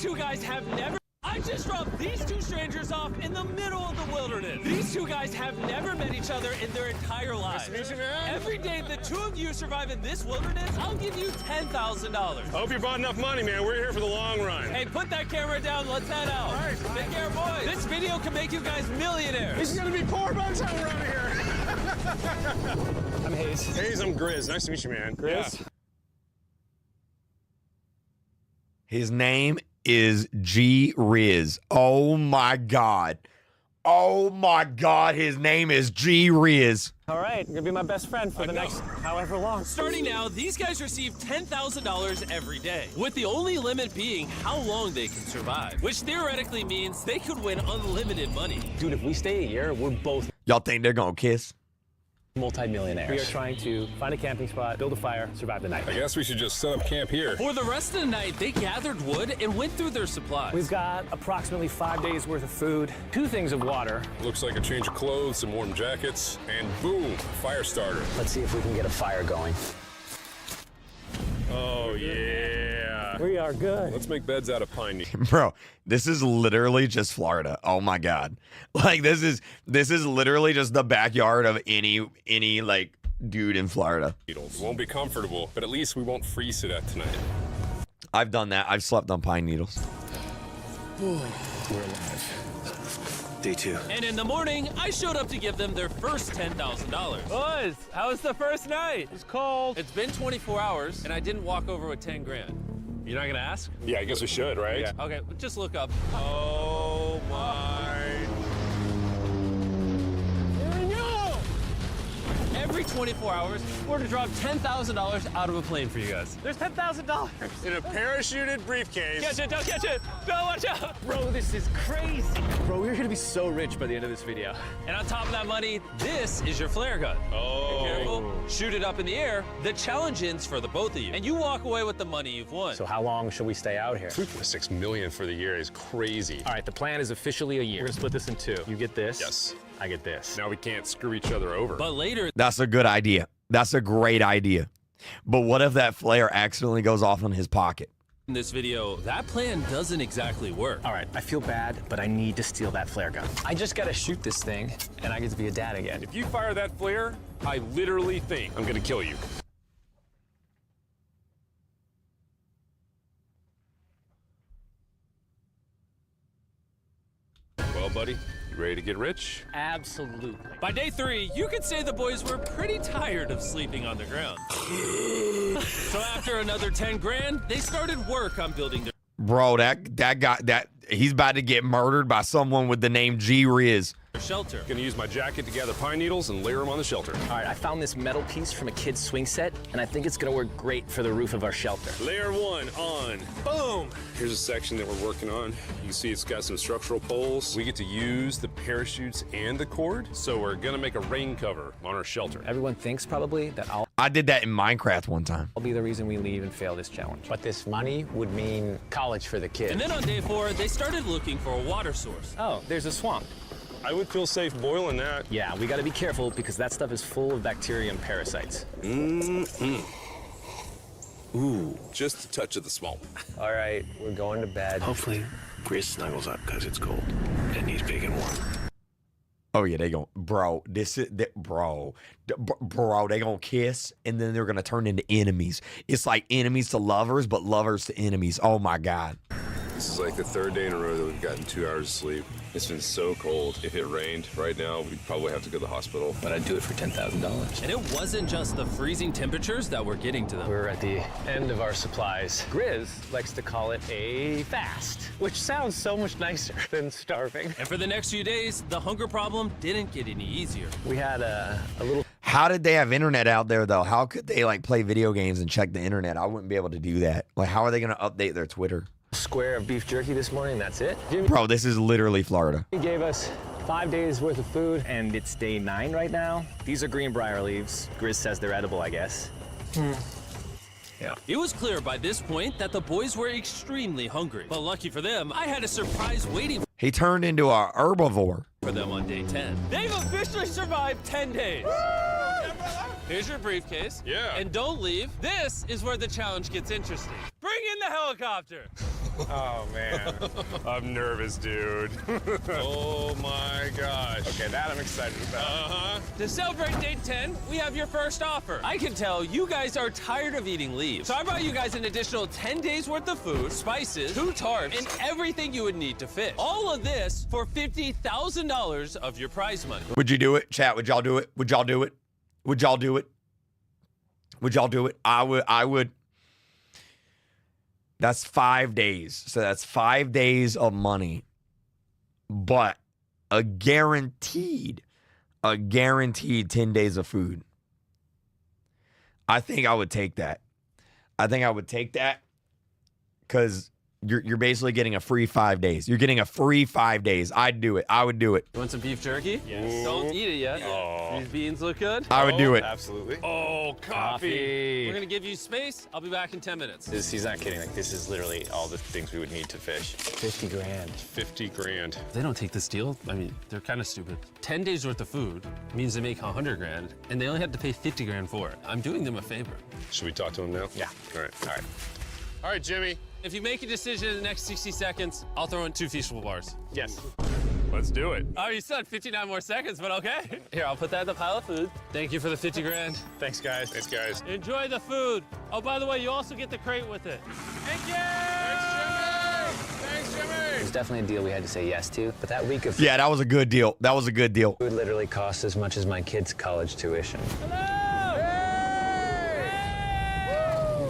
Two guys have never... I just dropped these two strangers off in the middle of the wilderness. These two guys have never met each other in their entire lives. Nice to meet you, man. Every day the two of you survive in this wilderness, I'll give you $10,000. I hope you brought enough money, man. We're here for the long run. Hey, put that camera down. Let's head out. All right. Take care, boys. This video can make you guys millionaires. This is gonna be poor by the time we're out of here. I'm Hayes. Hayes, I'm Grizz. Nice to meet you, man. Grizz? Yeah. His name is G Riz. Oh my God. Oh my God. His name is G Riz. All right, you're gonna be my best friend for the next however long. Starting now, these guys receive $10,000 every day, with the only limit being how long they can survive, which theoretically means they could win unlimited money. Dude, if we stay a year, we're both Y'all think they're gonna kiss? multi-millionaires. We are trying to find a camping spot, build a fire, survive the night. I guess we should just set up camp here. For the rest of the night, they gathered wood and went through their supplies. We've got approximately 5 days worth of food, 2 things of water. Looks like a change of clothes, some warm jackets, and boom, fire starter. Let's see if we can get a fire going. Oh, yeah. We are good. Let's make beds out of pine needles. Bro, this is literally just Florida. Oh my God. Like this is literally just the backyard of any like dude in Florida. Won't be comfortable, but at least we won't freeze to death tonight. I've done that. I've slept on pine needles. We're alive. Day 2. And in the morning, I showed up to give them their first $10,000. Boys, how was the first night? It's cold. It's been 24 hours, and I didn't walk over with 10 grand. You're not gonna ask? Yeah, I guess we should, right? Yeah. Okay, just look up. Oh, my. Every 24 hours, we're to drop $10,000 out of a plane for you guys. There's $10,000. In a parachuted briefcase. Catch it, don't catch it. No, watch out. Bro, this is crazy. Bro, we're gonna be so rich by the end of this video. And on top of that money, this is your flare gun. Oh. Be careful, shoot it up in the air. The challenge ends for the both of you. And you walk away with the money you've won. So how long should we stay out here? $3.6 million for the year is crazy. All right, the plan is officially a year. We're gonna split this in 2. You get this. Yes. I get this. Now we can't screw each other over. But later, That's a good idea. That's a great idea. But what if that flare accidentally goes off in his pocket? in this video, that plan doesn't exactly work. All right, I feel bad, but I need to steal that flare gun. I just gotta shoot this thing, and I get to be a dad again. If you fire that flare, I literally think I'm gonna kill you. Well, buddy, you ready to get rich? Absolutely. By day 3, you could say the boys were pretty tired of sleeping on the ground. So after another 10 grand, they started work on building their Bro, that guy, he's about to get murdered by someone with the name G Riz. shelter. Gonna use my jacket to gather pine needles and layer them on the shelter. All right, I found this metal piece from a kid's swing set, and I think it's gonna work great for the roof of our shelter. Layer 1 on. Boom! Here's a section that we're working on. You can see it's got some structural poles. We get to use the parachutes and the cord, so we're gonna make a rain cover on our shelter. Everyone thinks probably that I'll I did that in Minecraft one time. be the reason we leave and fail this challenge. But this money would mean college for the kids. And then on day 4, they started looking for a water source. Oh, there's a swamp. I would feel safe boiling that. Yeah, we gotta be careful because that stuff is full of bacteria and parasites. Ooh, just a touch of the swamp. All right, we're going to bed. Hopefully, Grizz snuggles up because it's cold and he's big and warm. Oh yeah, they gon' bro. Bro, they gonna kiss and then they're gonna turn into enemies. It's like enemies to lovers, but lovers to enemies. Oh my God. This is like the 3rd day in a row that we've gotten 2 hours of sleep. It's been so cold. If it rained right now, we'd probably have to go to the hospital. But I'd do it for $10,000. And it wasn't just the freezing temperatures that were getting to them. We're at the end of our supplies. Grizz likes to call it a fast, which sounds so much nicer than starving. And for the next few days, the hunger problem didn't get any easier. We had a little How did they have internet out there though? How could they like play video games and check the internet? I wouldn't be able to do that. Like, how are they gonna update their Twitter? square of beef jerky this morning, that's it. Jimmy Bro, this is literally Florida. gave us 5 days worth of food, and it's day 9 right now. These are greenbrier leaves. Grizz says they're edible, I guess. Yeah. It was clear by this point that the boys were extremely hungry. But lucky for them, I had a surprise waiting He turned into a herbivore. for them on day 10. They've officially survived 10 days. Here's your briefcase. Yeah. And don't leave. This is where the challenge gets interesting. Bring in the helicopter. Oh, man. I'm nervous, dude. Oh, my gosh. Okay, that I'm excited about. Uh-huh. To celebrate day 10, we have your first offer. I can tell you guys are tired of eating leaves. So I brought you guys an additional 10 days worth of food, spices, 2 tarps, and everything you would need to fish. All of this for $50,000 of your prize money. Would you do it? Chat, would y'all do it? Would y'all do it? Would y'all do it? Would y'all do it? I would. That's 5 days. So that's 5 days of money. But a guaranteed 10 days of food. I think I would take that. I think I would take that because you're basically getting a free 5 days. You're getting a free 5 days. I'd do it. I would do it. You want some beef jerky? Yes. Don't eat it yet. Oh. These beans look good. I would do it. Absolutely. Oh, coffee. We're gonna give you space. I'll be back in 10 minutes. He's not kidding. Like, this is literally all the things we would need to fish. 50 grand. 50 grand. If they don't take this deal, I mean, they're kind of stupid. 10 days worth of food means they make 100 grand, and they only have to pay 50 grand for it. I'm doing them a favor. Should we talk to him now? Yeah. All right. All right. All right, Jimmy. If you make a decision in the next 60 seconds, I'll throw in 2 feastable bars. Yes. Let's do it. Oh, you still had 59 more seconds, but okay. Here, I'll put that in the pile of food. Thank you for the 50 grand. Thanks, guys. Thanks, guys. Enjoy the food. Oh, by the way, you also get the crate with it. Thank you! Thanks, Jimmy. It was definitely a deal we had to say yes to, but that week of Yeah, that was a good deal. That was a good deal. food literally cost as much as my kids' college tuition.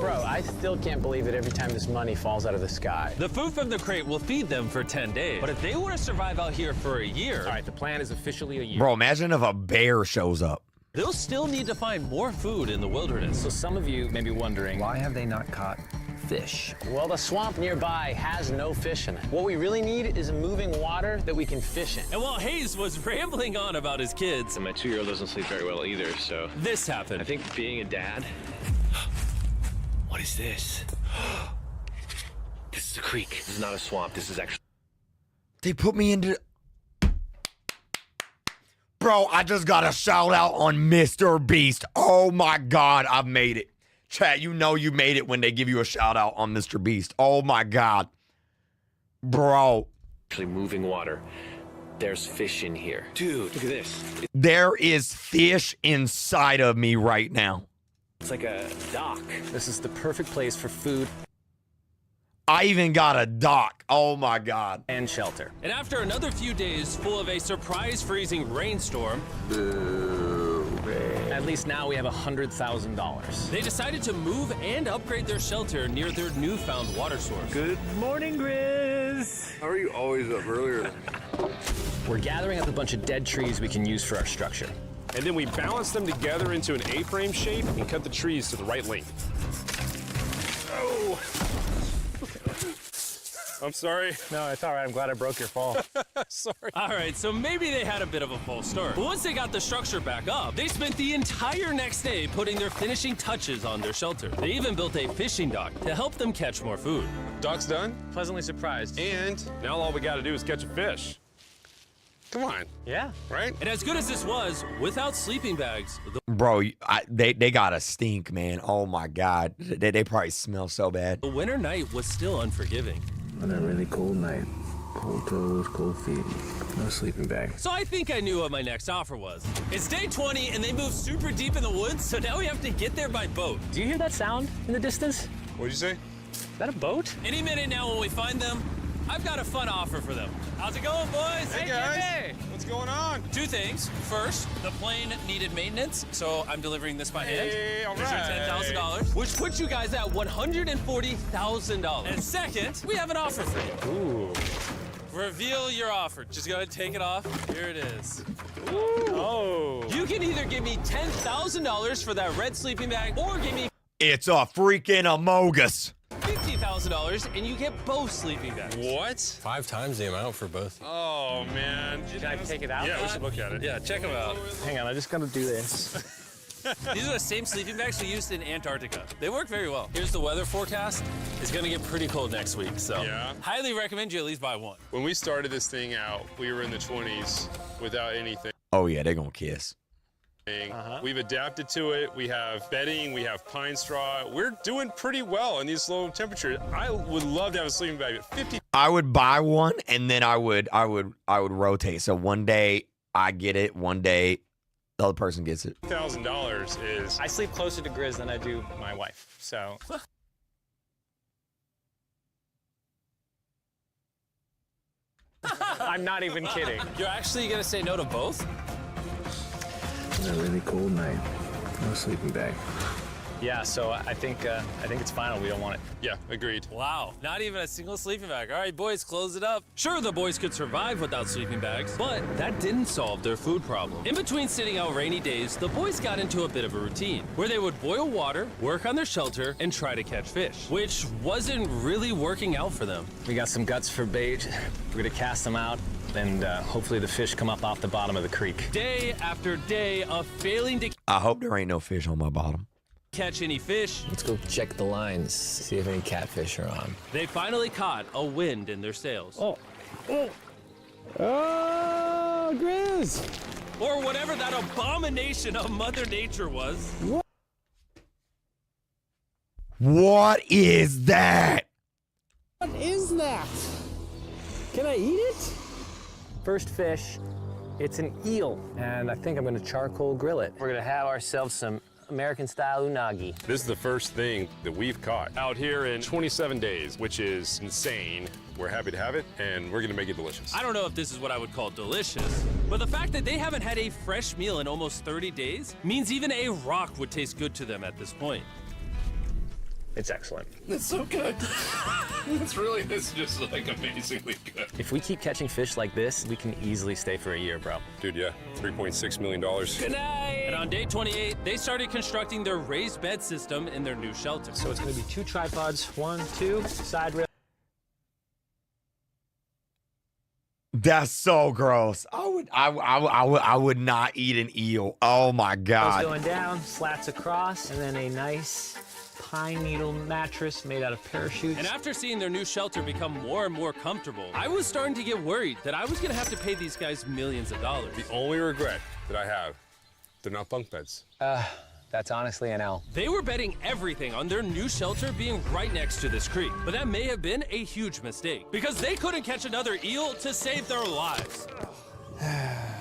Bro, I still can't believe it every time this money falls out of the sky. The food from the crate will feed them for 10 days. But if they want to survive out here for a year, All right, the plan is officially a year. Bro, imagine if a bear shows up. they'll still need to find more food in the wilderness. So some of you may be wondering, why have they not caught fish? Well, the swamp nearby has no fish in it. What we really need is a moving water that we can fish in. And while Hayes was rambling on about his kids, And my 2-year-old doesn't sleep very well either, so this happened. I think being a dad. What is this? This is a creek. This is not a swamp. This is actually. They put me into... Bro, I just got a shout out on MrBeast. Oh my God, I've made it. Chat, you know you made it when they give you a shout out on MrBeast. Oh my God. Bro. Actually moving water. There's fish in here. Dude, look at this. There is fish inside of me right now. It's like a dock. This is the perfect place for food I even got a dock. Oh my God. and shelter. And after another few days full of a surprise freezing rainstorm, At least now we have $100,000. they decided to move and upgrade their shelter near their newfound water source. Good morning, Grizz. How are you always up earlier? We're gathering up a bunch of dead trees we can use for our structure. And then we balance them together into an A-frame shape and cut the trees to the right length. Oh! I'm sorry. No, it's all right. I'm glad I broke your fall. Sorry. All right, so maybe they had a bit of a false start. But once they got the structure back up, they spent the entire next day putting their finishing touches on their shelter. They even built a fishing dock to help them catch more food. Dock's done, Pleasantly surprised. and now all we gotta do is catch a fish. Come on, Yeah. right? And as good as this was, without sleeping bags, Bro, they got a stink, man. Oh my God. They probably smell so bad. the winter night was still unforgiving. On a really cold night. Cold toes, cold feet. No sleeping bag. So I think I knew what my next offer was. It's day 20 and they moved super deep in the woods, so now we have to get there by boat. Do you hear that sound in the distance? What'd you say? Is that a boat? Any minute now when we find them, I've got a fun offer for them. How's it going, boys? Hey guys, what's going on? 2 things. First, the plane needed maintenance, so I'm delivering this by hand. Hey, all There's your right. $10,000, which puts you guys at $140,000. And second, we have an offer for you. Ooh. Reveal your offer. Just go ahead and take it off. Here it is. Oh. You can either give me $10,000 for that red sleeping bag, or give me It's a freaking amogus. $50,000 and you get both sleeping bags. What? 5 times the amount for both. Oh man. Can I take it out? Yeah, we should look at it. Yeah, check them out. Hang on, I just gotta do this. These are the same sleeping bags we used in Antarctica. They work very well. Here's the weather forecast. It's gonna get pretty cold next week, so Yeah. highly recommend you at least buy one. When we started this thing out, we were in the 20s without anything. Oh yeah, they're gonna kiss. We've adapted to it. We have bedding, we have pine straw. We're doing pretty well in these low temperatures. I would love to have a sleeping bag at 50. I would buy one and then I would rotate. So one day I get it, one day the other person gets it. $1,000 is. I sleep closer to Grizz than I do my wife, so. I'm not even kidding. You're actually gonna say no to both? On a really cold night, no sleeping bag. Yeah, so I think it's final. We don't want it. Yeah, agreed. Wow, not even a single sleeping bag. All right, boys, close it up. Sure, the boys could survive without sleeping bags, but that didn't solve their food problem. In between sitting out rainy days, the boys got into a bit of a routine where they would boil water, work on their shelter, and try to catch fish, which wasn't really working out for them. We got some guts for bait. We're gonna cast them out, and hopefully the fish come up off the bottom of the creek. Day after day of failing to I hope there ain't no fish on my bottom. catch any fish, Let's go check the lines, see if any catfish are on. they finally caught a wind in their sails. Oh, Grizz! Or whatever that abomination of Mother Nature was. What is that? What is that? Can I eat it? First fish, it's an eel, and I think I'm gonna charcoal grill it. We're gonna have ourselves some American-style unagi. This is the first thing that we've caught out here in 27 days, which is insane. We're happy to have it, and we're gonna make it delicious. I don't know if this is what I would call delicious, but the fact that they haven't had a fresh meal in almost 30 days means even a rock would taste good to them at this point. It's excellent. It's so good. It's just like amazingly good. If we keep catching fish like this, we can easily stay for a year, bro. Dude, yeah, $3.6 million. Good night! And on day 28, they started constructing their raised bed system in their new shelter. So it's gonna be 2 tripods, 1, 2, side rail. That's so gross. I would not eat an eel. Oh my God. Going down, slats across, and then a nice pine needle mattress made out of parachutes. And after seeing their new shelter become more and more comfortable, I was starting to get worried that I was gonna have to pay these guys millions of dollars. The only regret that I have, they're not bunk beds. That's honestly an L. They were betting everything on their new shelter being right next to this creek, but that may have been a huge mistake because they couldn't catch another eel to save their lives.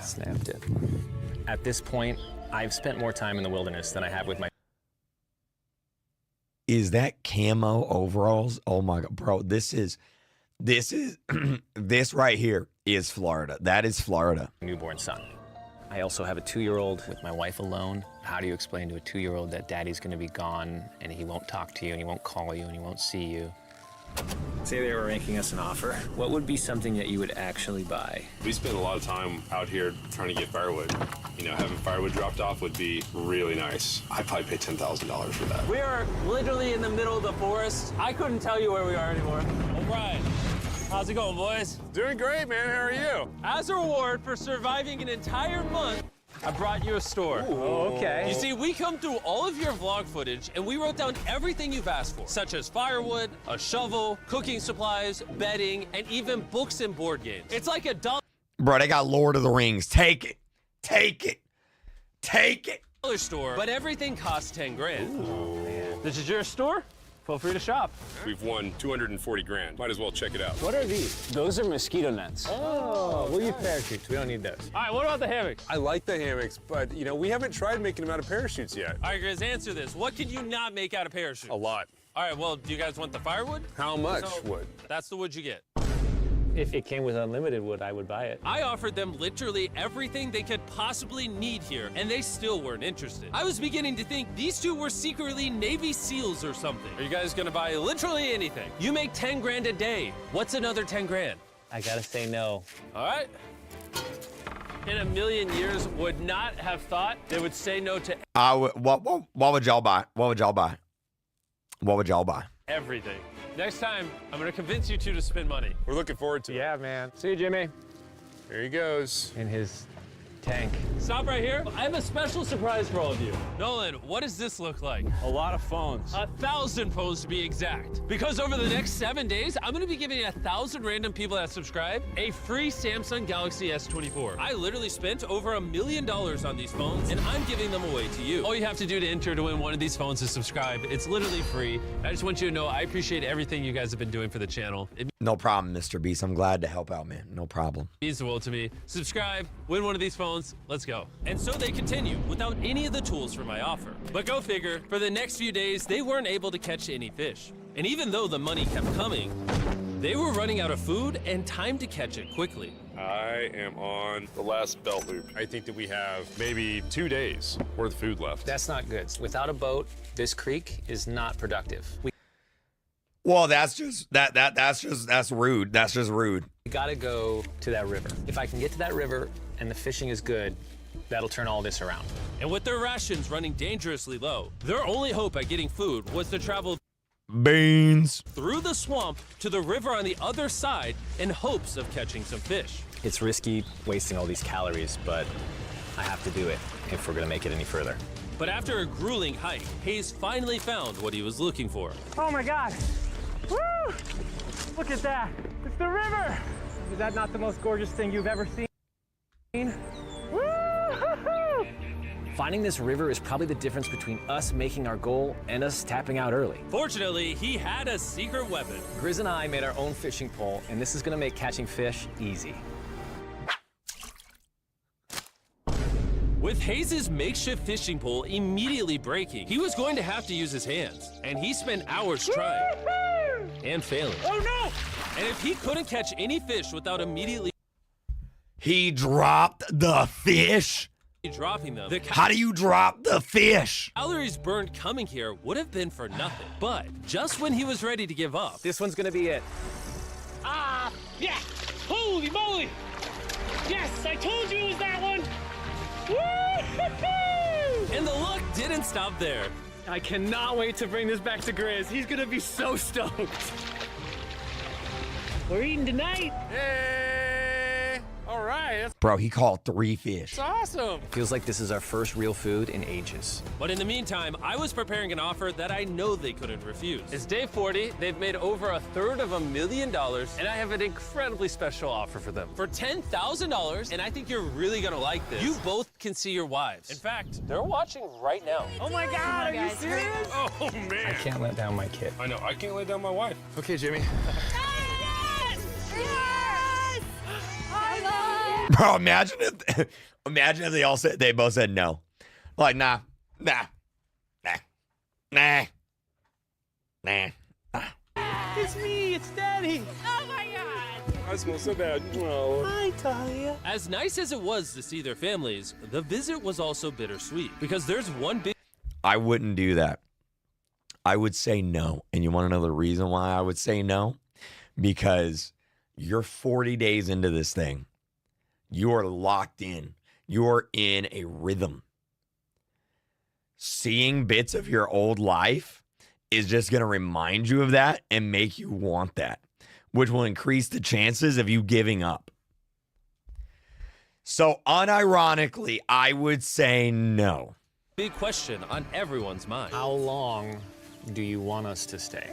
Snapped it. At this point, I've spent more time in the wilderness than I have with my. Is that camo overalls? Oh my God, bro, this is, this right here is Florida. That is Florida. Newborn son. I also have a 2-year-old with my wife alone. How do you explain to a 2-year-old that daddy's gonna be gone and he won't talk to you and he won't call you and he won't see you? Say they were making us an offer. What would be something that you would actually buy? We spend a lot of time out here trying to get firewood. You know, having firewood dropped off would be really nice. I'd probably pay $10,000 for that. We are literally in the middle of the forest. I couldn't tell you where we are anymore. O'Brien, how's it going, boys? Doing great, man. How are you? As a reward for surviving an entire month, I brought you a store. Oh, okay. You see, we come through all of your vlog footage and we wrote down everything you've asked for, such as firewood, a shovel, cooking supplies, bedding, and even books and board games. It's like a dollar Bro, they got Lord of the Rings. Take it. Take it. Take it. store, but everything costs 10 grand. This is your store? Feel free to shop. We've won 240 grand. Might as well check it out. What are these? Those are mosquito nets. Oh, we'll use parachutes. We don't need those. All right, what about the hammocks? I like the hammocks, but you know, we haven't tried making them out of parachutes yet. All right, Grizz, answer this. What can you not make out of parachutes? A lot. All right, well, do you guys want the firewood? How much So, wood? That's the wood you get. If it came with unlimited wood, I would buy it. I offered them literally everything they could possibly need here, and they still weren't interested. I was beginning to think these two were secretly Navy SEALs or something. Are you guys gonna buy literally anything? You make 10 grand a day. What's another 10 grand? I gotta say no. All right? In a million years, would not have thought they would say no to I would. What would y'all buy? What would y'all buy? What would y'all buy? everything. Next time, I'm gonna convince you two to spend money. We're looking forward to it. Yeah, man. See you, Jimmy. There he goes. In his Tank. Stop right here. I have a special surprise for all of you. Nolan, what does this look like? A lot of phones. 1,000 phones to be exact. Because over the next 7 days, I'm gonna be giving 1,000 random people that subscribe a free Samsung Galaxy S24. I literally spent over $1 million on these phones, and I'm giving them away to you. All you have to do to enter to win one of these phones is subscribe. It's literally free. I just want you to know I appreciate everything you guys have been doing for the channel. It No problem, MrBeast. I'm glad to help out, man. No problem. means the world to me. Subscribe, win one of these phones, let's go. And so they continue without any of the tools for my offer. But go figure, for the next few days, they weren't able to catch any fish. And even though the money kept coming, they were running out of food and time to catch it quickly. I am on the last belt loop. I think that we have maybe 2 days worth of food left. That's not good. Without a boat, this creek is not productive. Well, that's rude. That's just rude. We gotta go to that river. If I can get to that river and the fishing is good, that'll turn all this around. And with their rations running dangerously low, their only hope at getting food was to travel Beans. through the swamp to the river on the other side in hopes of catching some fish. It's risky wasting all these calories, but I have to do it if we're gonna make it any further. But after a grueling hike, Hayes finally found what he was looking for. Oh my God. Woo! Look at that. It's the river. Is that not the most gorgeous thing you've ever seen? Woo! Finding this river is probably the difference between us making our goal and us tapping out early. Fortunately, he had a secret weapon. Grizz and I made our own fishing pole, and this is gonna make catching fish easy. With Hayes' makeshift fishing pole immediately breaking, he was going to have to use his hands, and he spent hours trying and failing. Oh no! And if he couldn't catch any fish without immediately He dropped the fish. dropping them, the How do you drop the fish? calories burned coming here would have been for nothing. But just when he was ready to give up, This one's gonna be it. Ah, yeah! Holy moly! Yes, I told you it was that one! Woo-hoo-hoo! and the luck didn't stop there. I cannot wait to bring this back to Grizz. He's gonna be so stoked. We're eating tonight. Hey! All right, that's Bro, he caught 3 fish. awesome. Feels like this is our first real food in ages. But in the meantime, I was preparing an offer that I know they couldn't refuse. It's day 40, they've made over $250,000, and I have an incredibly special offer for them. For $10,000, and I think you're really gonna like this, you both can see your wives. In fact, they're watching right now. Oh my God, are you serious? Oh, man. Can't let down my kid. I know. I can't lay down my wife. Okay, Jimmy. Bro, imagine if they all said, they both said no. Like, nah. It's me, it's Daddy. Oh my God! I smell so bad. Oh. Hi, Talia. As nice as it was to see their families, the visit was also bittersweet because there's one big I wouldn't do that. I would say no. And you want to know the reason why I would say no? Because you're 40 days into this thing. You're locked in. You're in a rhythm. Seeing bits of your old life is just going to remind you of that and make you want that, which will increase the chances of you giving up. So unironically, I would say no. big question on everyone's mind. How long do you want us to stay?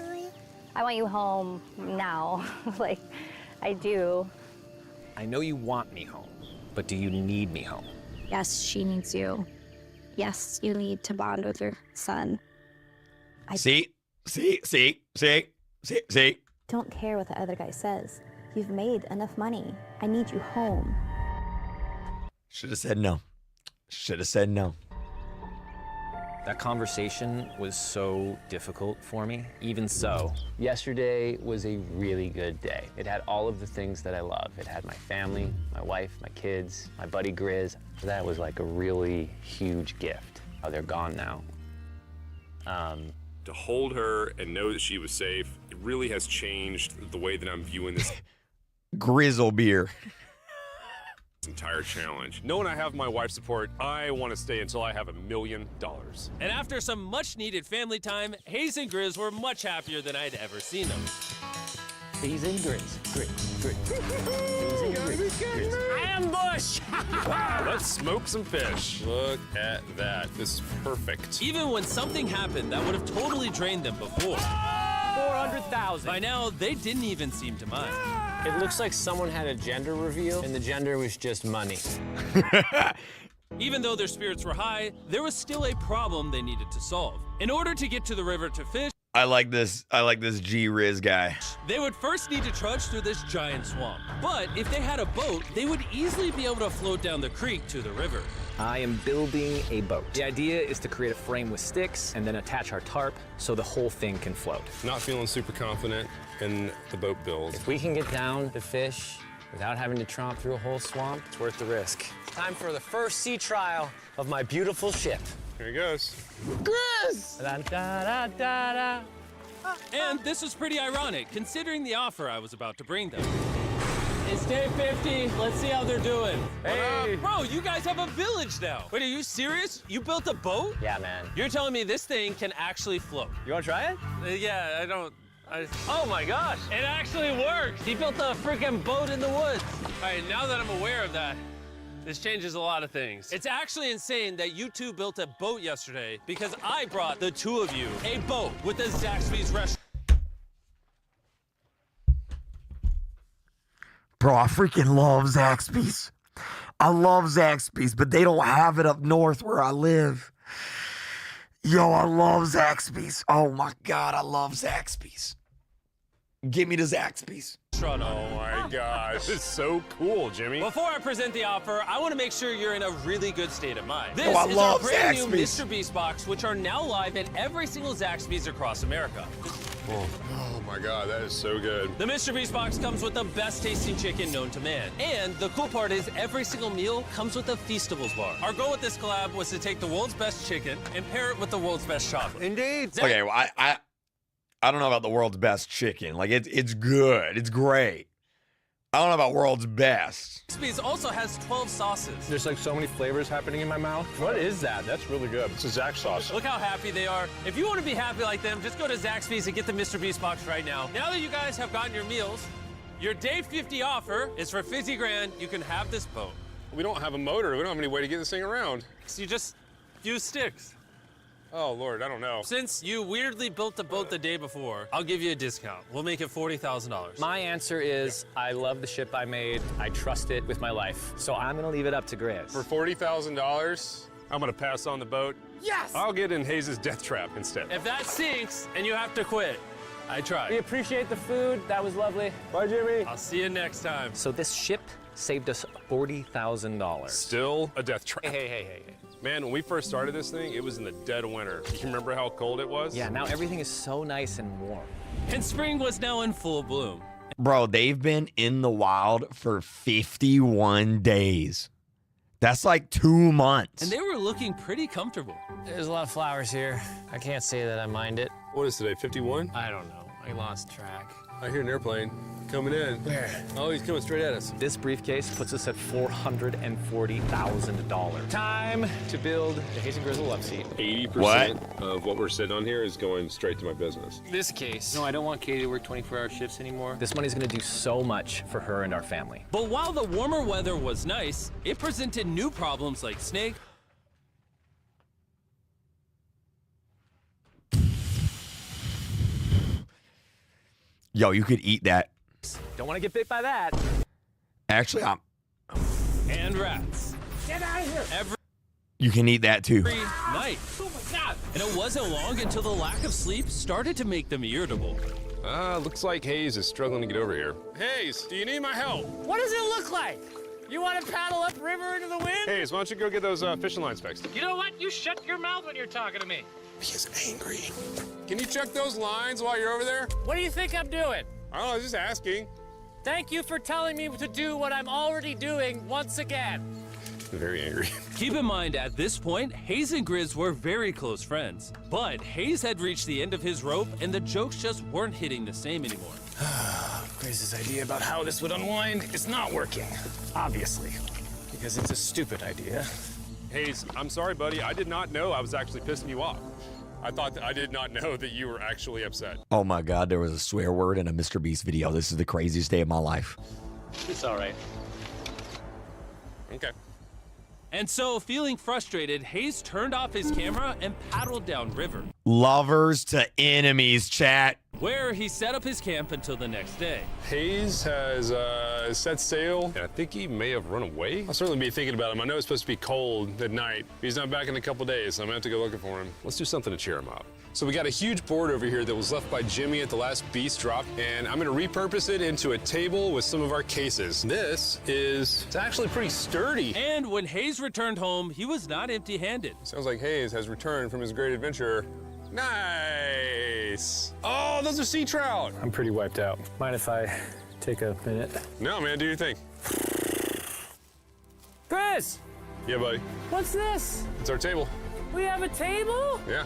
I want you home now. Like, I do. I know you want me home, but do you need me home? Yes, she needs you. Yes, you need to bond with your son. See? Don't care what the other guy says. You've made enough money. I need you home. Should have said no. Should have said no. That conversation was so difficult for me. Even so, yesterday was a really good day. It had all of the things that I love. It had my family, my wife, my kids, my buddy Grizz. That was like a really huge gift. Oh, they're gone now. To hold her and know that she was safe, it really has changed the way that I'm viewing this Grizzle beer. entire challenge. Knowing I have my wife's support, I want to stay until I have $1 million. And after some much needed family time, Hayes and Grizz were much happier than I'd ever seen them. Hayes and Grizz. Hayes and Grizz. Ambush! Let's smoke some fish. Look at that. This is perfect. Even when something happened that would have totally drained them before, 400,000. by now they didn't even seem to mind. It looks like someone had a gender reveal, and the gender was just money. Even though their spirits were high, there was still a problem they needed to solve. In order to get to the river to fish, I like this G-Riz guy. they would first need to trudge through this giant swamp. But if they had a boat, they would easily be able to float down the creek to the river. I am building a boat. The idea is to create a frame with sticks and then attach our tarp so the whole thing can float. Not feeling super confident in the boat build. If we can get down to fish without having to tromp through a whole swamp, it's worth the risk. It's time for the first sea trial of my beautiful ship. Here he goes. Grizz! Da, da, da, da, da. And this was pretty ironic, considering the offer I was about to bring them. It's day 50. Let's see how they're doing. Hey! Bro, you guys have a village now. Wait, are you serious? You built a boat? Yeah, man. You're telling me this thing can actually float? You wanna try it? Yeah, I don't... Oh my gosh, it actually works. He built a freaking boat in the woods. All right, now that I'm aware of that, this changes a lot of things. It's actually insane that you two built a boat yesterday because I brought the two of you a boat with the Zaxby's restaurant. Bro, I freaking love Zaxby's. I love Zaxby's, but they don't have it up north where I live. Yo, I love Zaxby's. Oh my God, I love Zaxby's. Give me the Zaxby's. Oh my gosh. This is so cool, Jimmy. Before I present the offer, I want to make sure you're in a really good state of mind. This I is love our brand new Zaxby's. MrBeast box, which are now live in every single Zaxby's across America. Oh my God, that is so good. The MrBeast box comes with the best tasting chicken known to man. And the cool part is every single meal comes with a Feastables bar. Our goal with this collab was to take the world's best chicken and pair it with the world's best chocolate. Indeed. Okay, well, I don't know about the world's best chicken. Like, it's good. It's great. I don't know about world's best. Zaxby's also has 12 sauces. There's like so many flavors happening in my mouth. What is that? That's really good. It's a Zax sauce. Look how happy they are. If you want to be happy like them, just go to Zaxby's and get the MrBeast box right now. Now that you guys have gotten your meals, your day 50 offer is for $50,000. You can have this boat. We don't have a motor. We don't have any way to get this thing around. So you just use sticks. Oh, Lord, I don't know. Since you weirdly built the boat the day before, I'll give you a discount. We'll make it $40,000. My answer is I love the ship I made. I trust it with my life. So I'm gonna leave it up to Grizz. For $40,000, I'm gonna pass on the boat. Yes! I'll get in Hayes' death trap instead. If that sinks and you have to quit, I tried. We appreciate the food. That was lovely. Bye, Jimmy. I'll see you next time. So this ship saved us $40,000. Still a death trap. Hey. Man, when we first started this thing, it was in the dead of winter. You can remember how cold it was? Yeah, now everything is so nice and warm. And spring was now in full bloom. Bro, they've been in the wild for 51 days. That's like 2 months. And they were looking pretty comfortable. There's a lot of flowers here. I can't say that I mind it. What is today, 51? I don't know. I lost track. I hear an airplane coming in. Where? Oh, he's coming straight at us. This briefcase puts us at $440,000. Time to build the Hayes and Grizzle love seat. 80% of what we're sitting on here is going straight to my business. This case. No, I don't want Katie to work 24-hour shifts anymore. This money's gonna do so much for her and our family. But while the warmer weather was nice, it presented new problems like snake. Yo, you could eat that. Don't wanna get bit by that. Actually, And rats. Get out of here! Every you can eat that too. night. Oh my God! And it wasn't long until the lack of sleep started to make them irritable. Looks like Hayes is struggling to get over here. Hayes, do you need my help? What does it look like? You want to paddle upriver into the wind? Hayes, why don't you go get those fishing lines fixed? You know what? You shut your mouth when you're talking to me. He is angry. Can you check those lines while you're over there? What do you think I'm doing? I don't know, just asking. Thank you for telling me to do what I'm already doing once again. I'm very angry. Keep in mind, at this point, Hayes and Grizz were very close friends. But Hayes had reached the end of his rope, and the jokes just weren't hitting the same anymore. Grizz's idea about how this would unwind is not working, obviously, because it's a stupid idea. Hayes, I'm sorry, buddy. I did not know I was actually pissing you off. I did not know that you were actually upset. Oh my God, there was a swear word in a MrBeast video. This is the craziest day of my life. It's all right. Okay. And so, feeling frustrated, Hayes turned off his camera and paddled down river, Lovers to enemies, chat. where he set up his camp until the next day. Hayes has set sail, and I think he may have run away. I'll certainly be thinking about him. I know it's supposed to be cold at night. He's not back in a couple days, so I'm gonna have to go looking for him. Let's do something to cheer him up. So we got a huge board over here that was left by Jimmy at the last Beast drop, and I'm gonna repurpose it into a table with some of our cases. It's actually pretty sturdy. And when Hayes returned home, he was not empty-handed. Sounds like Hayes has returned from his great adventure. Nice. Oh, those are sea trout. I'm pretty wiped out. Mind if I take a minute? No, man, do your thing. Chris, Yeah, buddy. what's this? It's our table. We have a table? Yeah.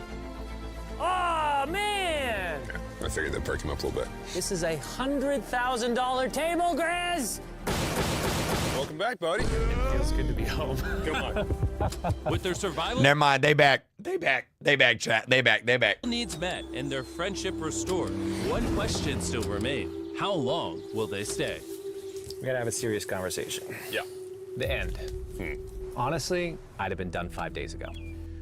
Oh, man. I figured that'd perk him up a little bit. This is a $100,000 table, Grizz. Welcome back, buddy. Feels good to be home. Come on. With their survival Never mind, they back, chat. They back. needs met and their friendship restored, one question still remained. How long will they stay? We gotta have a serious conversation. Yeah. The end. Honestly, I'd have been done 5 days ago.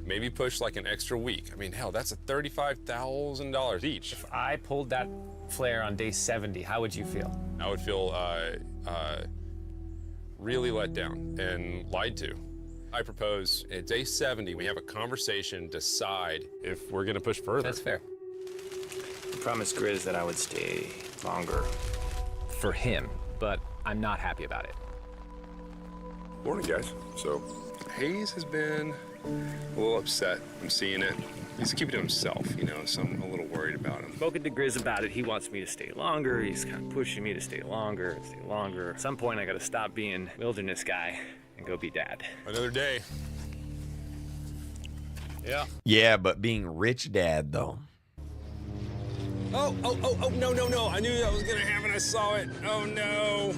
Maybe push like an extra week. I mean, hell, that's a $35,000 each. If I pulled that flare on day 70, how would you feel? I would feel really let down and lied to. I propose at day 70, we have a conversation, decide if we're gonna push further. That's fair. I promised Grizz that I would stay longer for him, but I'm not happy about it. Morning, guys. So, Hayes has been a little upset. I'm seeing it. He's keeping it to himself, you know, so I'm a little worried about him. Spoken to Grizz about it. He wants me to stay longer. He's kind of pushing me to stay longer. At some point, I gotta stop being wilderness guy and go be dad. Another day. Yeah. Yeah, but being rich dad though. Oh, no. I knew that was gonna happen. I saw it. Oh, no.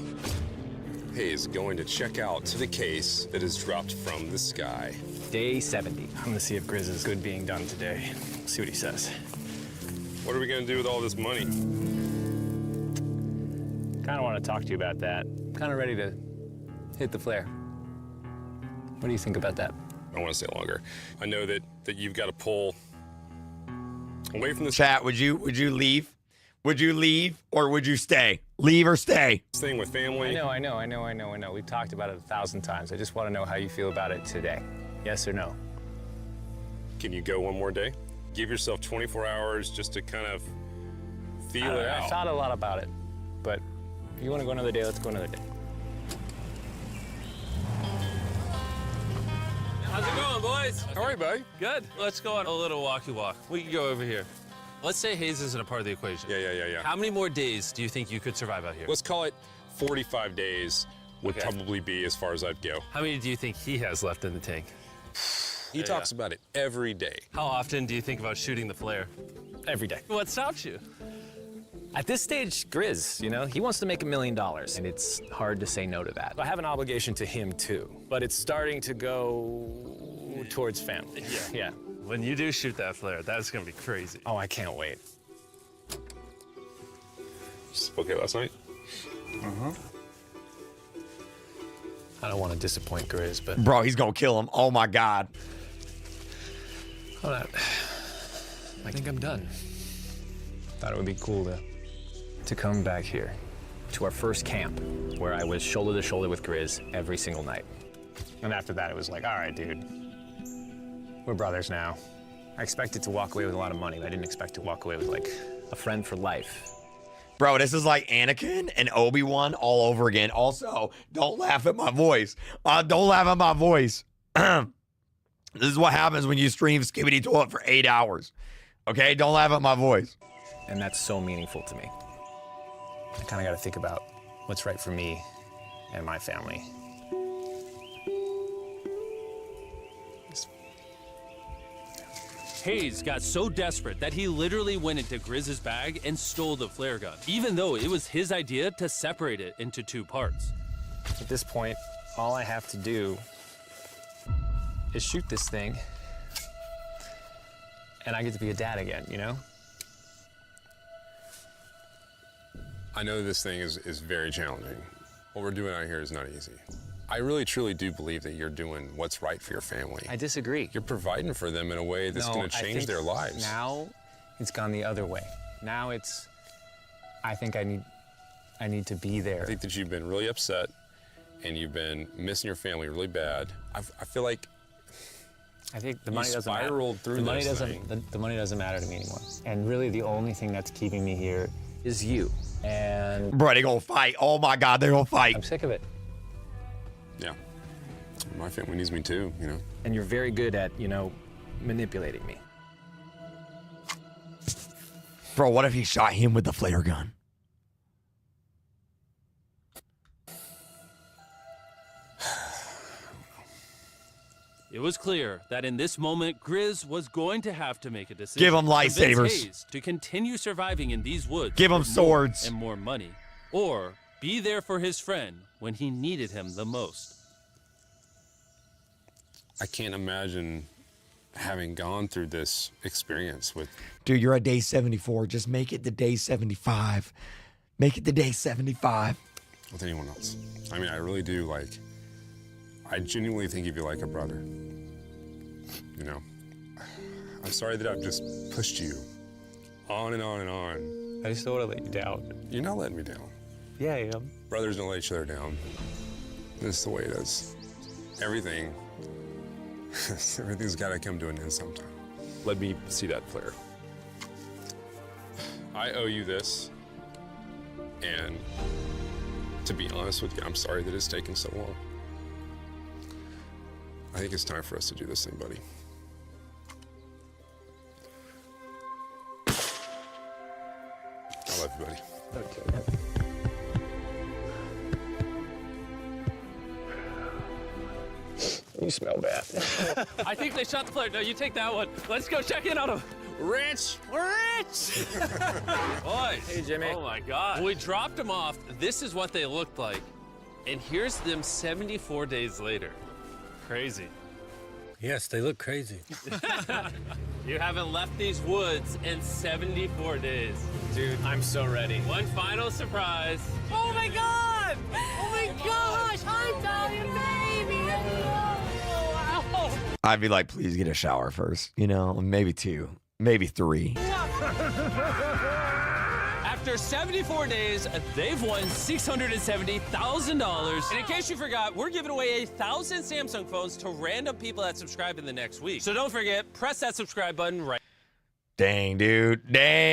Hayes going to check out to the case that is dropped from the sky. Day 70. I'm gonna see if Grizz is good being done today. See what he says. What are we gonna do with all this money? Kind of want to talk to you about that. Kind of ready to hit the flare. What do you think about that? I want to stay longer. I know that you've got to pull away from this Chat, would you leave? Would you leave or would you stay? Leave or stay? thing with family. I know. We've talked about it 1,000 times. I just want to know how you feel about it today. Yes or no? Can you go one more day? Give yourself 24 hours just to kind of feel it I out. thought a lot about it, but if you want to go another day, let's go another day. How's it going, boys? All right, buddy. Good. Let's go on a little walkie walk. We can go over here. Let's say Hayes isn't a part of the equation. Yeah. How many more days do you think you could survive out here? Let's call it 45 days would Okay. probably be as far as I'd go. How many do you think he has left in the tank? He talks about it every day. How often do you think about shooting the flare? Every day. What stops you? At this stage, Grizz, you know, he wants to make $1 million, and it's hard to say no to that. I have an obligation to him, too, but it's starting to go towards family. Yeah. When you do shoot that flare, that's gonna be crazy. Oh, I can't wait. Okay, last night? I don't want to disappoint Grizz, but Bro, he's gonna kill him. Oh my God. hold on. I think I'm done. Thought it would be cool to come back here to our first camp where I was shoulder to shoulder with Grizz every single night. And after that, it was like, all right, dude, we're brothers now. I expected to walk away with a lot of money, but I didn't expect to walk away with like a friend for life. Bro, this is like Anakin and Obi-Wan all over again. Also, don't laugh at my voice. Don't laugh at my voice. This is what happens when you stream Skibbity Toilet for 8 hours. Okay? Don't laugh at my voice. And that's so meaningful to me. I kind of got to think about what's right for me and my family. Hayes got so desperate that he literally went into Grizz's bag and stole the flare gun, even though it was his idea to separate it into 2 parts. At this point, all I have to do is shoot this thing and I get to be a dad again, you know? I know this thing is very challenging. What we're doing out here is not easy. I really, truly do believe that you're doing what's right for your family. I disagree. You're providing for them in a way that's going to change their lives. Now it's gone the other way. Now it's, I think I need to be there. I think that you've been really upset and you've been missing your family really bad. I feel like I think the money doesn't matter. spiraled through the money this doesn't thing. the money doesn't matter to me anymore. And really the only thing that's keeping me here is you. And Bro, they gonna fight. Oh my God, they're gonna fight. I'm sick of it. Yeah. My family needs me too, you know. And you're very good at, you know, manipulating me. Bro, what if he shot him with the flare gun? It was clear that in this moment, Grizz was going to have to make a decision. Give him Convince lightsabers. Hayes to continue surviving in these woods. Give him for more swords. and more money, or be there for his friend when he needed him the most. I can't imagine having gone through this experience with. Dude, you're at day 74. Just make it to day 75. Make it to day 75. With anyone else. I mean, I really do, like, I genuinely think of you like a brother. You know, I'm sorry that I've just pushed you on and on and on. I just don't want to let you down. You're not letting me down. Yeah, I am. Brothers don't let each other down. This is the way it is. Everything's got to come to an end sometime. Let me see that flare. I owe you this. And to be honest with you, I'm sorry that it's taken so long. I think it's time for us to do this thing, buddy. I love you, buddy. Okay. You smell bad. I think they shot the player. No, you take that one. Let's go check in on him. Rich, we're rich. Boys. Hey, Jimmy. Oh my God. When we dropped them off, this is what they looked like. And here's them 74 days later. Crazy. Yes, they look crazy. You haven't left these woods in 74 days. Dude, I'm so ready. One final surprise. Oh my God! Oh my gosh! I'm dying, baby! Oh, wow. I'd be like, please get a shower first. You know, maybe 2, maybe 3. After 74 days, they've won $670,000. And in case you forgot, we're giving away 1,000 Samsung phones to random people that subscribe in the next week. So don't forget, press that subscribe button right. Dang, dude. Dang.